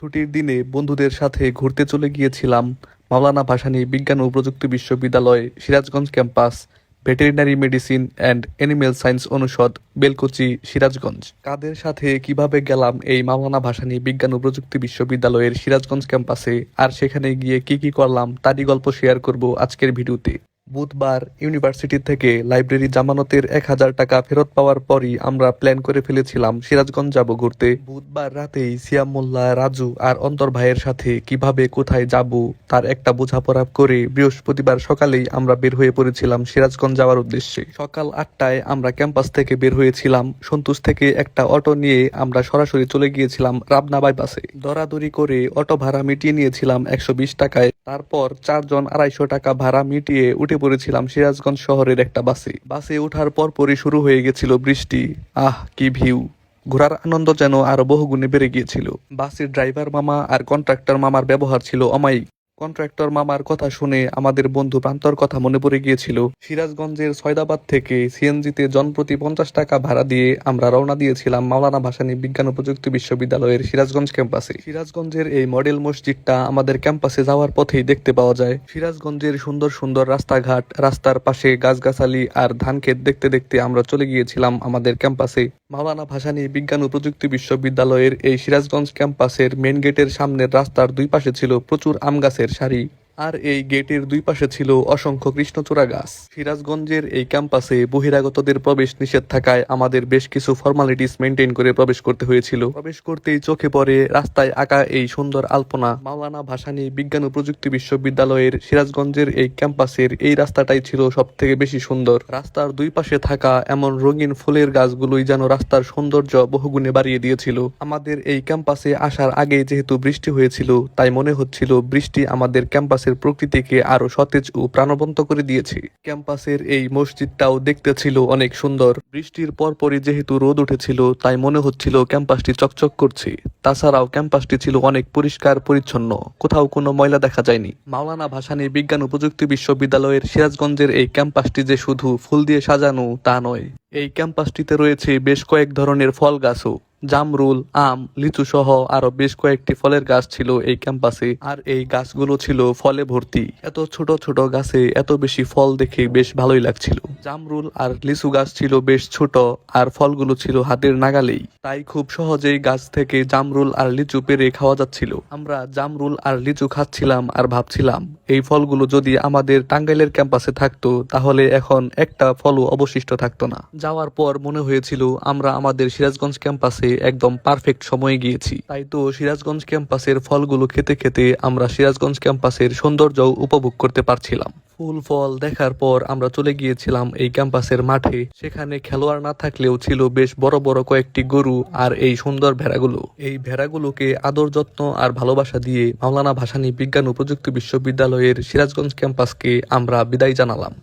ছুটির দিনে বন্ধুদের সাথে ঘুরতে চলে গিয়েছিলাম মাওলানা ভাসানী বিজ্ঞান ও প্রযুক্তি বিশ্ববিদ্যালয়, Sirajganj campus, veterinary medicine and animal science অনুষদ, বেলকুচি, সিরাজগঞ্জ। কাদের সাথে কিভাবে গেলাম এই মাওলানা ভাসানী বিজ্ঞান ও প্রযুক্তি বিশ্ববিদ্যালয়ের সিরাজগঞ্জ ক্যাম্পাসে, আর সেখানে গিয়ে কি কি করলাম তারই গল্প শেয়ার করব আজকের ভিডিওতে। বুধবার ইউনিভার্সিটি থেকে লাইব্রেরি জামানতের 1,000 টাকা ফেরত পাওয়ার পরই আমরা প্ল্যান করে ফেলেছিলাম সিরাজগঞ্জ যাব ঘুরতে। বুধবার রাতেই সিয়াম মোল্লা, রাজু আর অন্তর ভাইয়ের সাথে কিভাবে কোথায় যাব তার একটা বোঝাপড়া করে বৃহস্পতিবার সকালেই আমরা বের হয়ে পড়েছিলাম সিরাজগঞ্জ যাওয়ার উদ্দেশ্যে। সকাল 8টায় আমরা ক্যাম্পাস থেকে বের হয়েছিলাম। সন্তোষ থেকে একটা অটো নিয়ে আমরা সরাসরি চলে গিয়েছিলাম রাবনা বাইপাসে। দরাদরি করে অটো ভাড়া মিটিয়ে নিয়েছিলাম 120 টাকায়। তারপর 4 জন 250 টাকা ভাড়া মিটিয়ে উঠে পড়েছিলাম সিরাজগঞ্জ শহরের একটা বাসে ওঠার পরপরই শুরু হয়ে গেছিল বৃষ্টি। আহ, কি ভিউ! ঘোরার আনন্দ যেন আরো বহুগুণে বেড়ে গিয়েছিল। বাসের ড্রাইভার মামা আর কন্ট্রাক্টর মামার ব্যবহার ছিল অমায়িক। কন্ট্রাক্টর মামার কথা শুনে আমাদের বন্ধু প্রান্তর কথা মনে পড়ে গিয়েছিল। সিরাজগঞ্জের সয়দাবাদ থেকে সিএনজিতে জনপ্রতি 50 টাকা ভাড়া দিয়ে আমরা রওনা দিয়েছিলাম মাওলানা ভাসানী বিজ্ঞান ও প্রযুক্তি বিশ্ববিদ্যালয়ের সিরাজগঞ্জ ক্যাম্পাসে। সিরাজগঞ্জের এই মডেল মসজিদটা আমাদের ক্যাম্পাসে যাওয়ার পথেই দেখতে পাওয়া যায়। সিরাজগঞ্জের সুন্দর সুন্দর রাস্তাঘাট, রাস্তার পাশে গাছগাছালি আর ধানক্ষেত দেখতে দেখতে আমরা চলে গিয়েছিলাম আমাদের ক্যাম্পাসে। মাওলানা ভাসানী বিজ্ঞান ও প্রযুক্তি বিশ্ববিদ্যালয়ের এই সিরাজগঞ্জ ক্যাম্পাসের মেন গেটের সামনের রাস্তার দুই পাশে ছিল প্রচুর আম গাছের সারি, আর এই গেটের দুই পাশে ছিল অসংখ্য কৃষ্ণচূড়া গাছ। সিরাজগঞ্জের এই ক্যাম্পাসে বহিরাগতদের প্রবেশ নিষেধ থাকায় আমাদের বেশ কিছু ফর্মালিটিস মেনটেন করে প্রবেশ করতে হয়েছিল। প্রবেশ করতেই চোখে পড়ে রাস্তায় আঁকা এই সুন্দর আলপনা। মাওলানা ভাসানী বিজ্ঞান ও প্রযুক্তি বিশ্ববিদ্যালয়ের সিরাজগঞ্জের এই ক্যাম্পাসের এই রাস্তাটাই ছিল সব থেকে বেশি সুন্দর। রাস্তার দুই পাশে থাকা এমন রঙিন ফুলের গাছগুলোই যেন রাস্তার সৌন্দর্য বহুগুণে বাড়িয়ে দিয়েছিল। আমাদের এই ক্যাম্পাসে আসার আগে যেহেতু বৃষ্টি হয়েছিল, তাই মনে হচ্ছিল বৃষ্টি আমাদের ক্যাম্পাসের প্রকৃতিকে আরো সতেজ ও প্রাণবন্ত করে দিয়েছে। ক্যাম্পাসের এই মসজিদটাও দেখতে ছিল অনেক সুন্দর। বৃষ্টির পরপরই যেহেতু রোদ উঠেছিল, তাই মনে হচ্ছিল ক্যাম্পাসটি চকচক করছে। তাছাড়াও ক্যাম্পাসটি ছিল অনেক পরিষ্কার পরিচ্ছন্ন, কোথাও কোনো ময়লা দেখা যায়নি। মাওলানা ভাসানী বিজ্ঞান ও প্রযুক্তি বিশ্ববিদ্যালয়ের সিরাজগঞ্জের এই ক্যাম্পাসটি যে শুধু ফুল দিয়ে সাজানো তা নয়, এই ক্যাম্পাসটিতে রয়েছে বেশ কয়েক ধরনের ফল গাছও। জামরুল, আম, লিচু সহ আরো বেশ কয়েকটি ফলের গাছ ছিল এই ক্যাম্পাসে, আর এই গাছগুলো ছিল ফলে ভর্তি। এত ছোট ছোট গাছে এত বেশি ফল দেখে বেশ ভালোই লাগছিল। জামরুল আর লিচু গাছ ছিল বেশ ছোট, আর ফলগুলো ছিল হাতের নাগালেই, তাই খুব সহজেই গাছ থেকে জামরুল আর লিচু পেড়ে খাওয়া যাচ্ছিল। আমরা জামরুল আর লিচু খাচ্ছিলাম আর ভাবছিলাম, এই ফলগুলো যদি আমাদের টাঙ্গাইলের ক্যাম্পাসে থাকতো তাহলে এখন একটা ফলও অবশিষ্ট থাকতো না। যাওয়ার পর মনে হয়েছিল আমরা আমাদের সিরাজগঞ্জ ক্যাম্পাসে একদম পারফেক্ট সময়ে গিয়েছি। তাই তো সিরাজগঞ্জ ক্যাম্পাসের ফলগুলো খেতে খেতে আমরা সিরাজগঞ্জ ক্যাম্পাসের সৌন্দর্য উপভোগ করতে পারছিলাম। ফুল ফল দেখার পর আমরা চলে গিয়েছিলাম এই ক্যাম্পাসের মাঠে। সেখানে খেলোয়াড় না থাকলেও ছিল বেশ বড় বড় কয়েকটি গরু আর এই সুন্দর ভেড়াগুলো। এই ভেড়াগুলোকে আদর যত্ন আর ভালোবাসা দিয়ে মাওলানা ভাসানী বিজ্ঞান ও প্রযুক্তি বিশ্ববিদ্যালয়ের সিরাজগঞ্জ ক্যাম্পাসকে আমরা বিদায় জানালাম।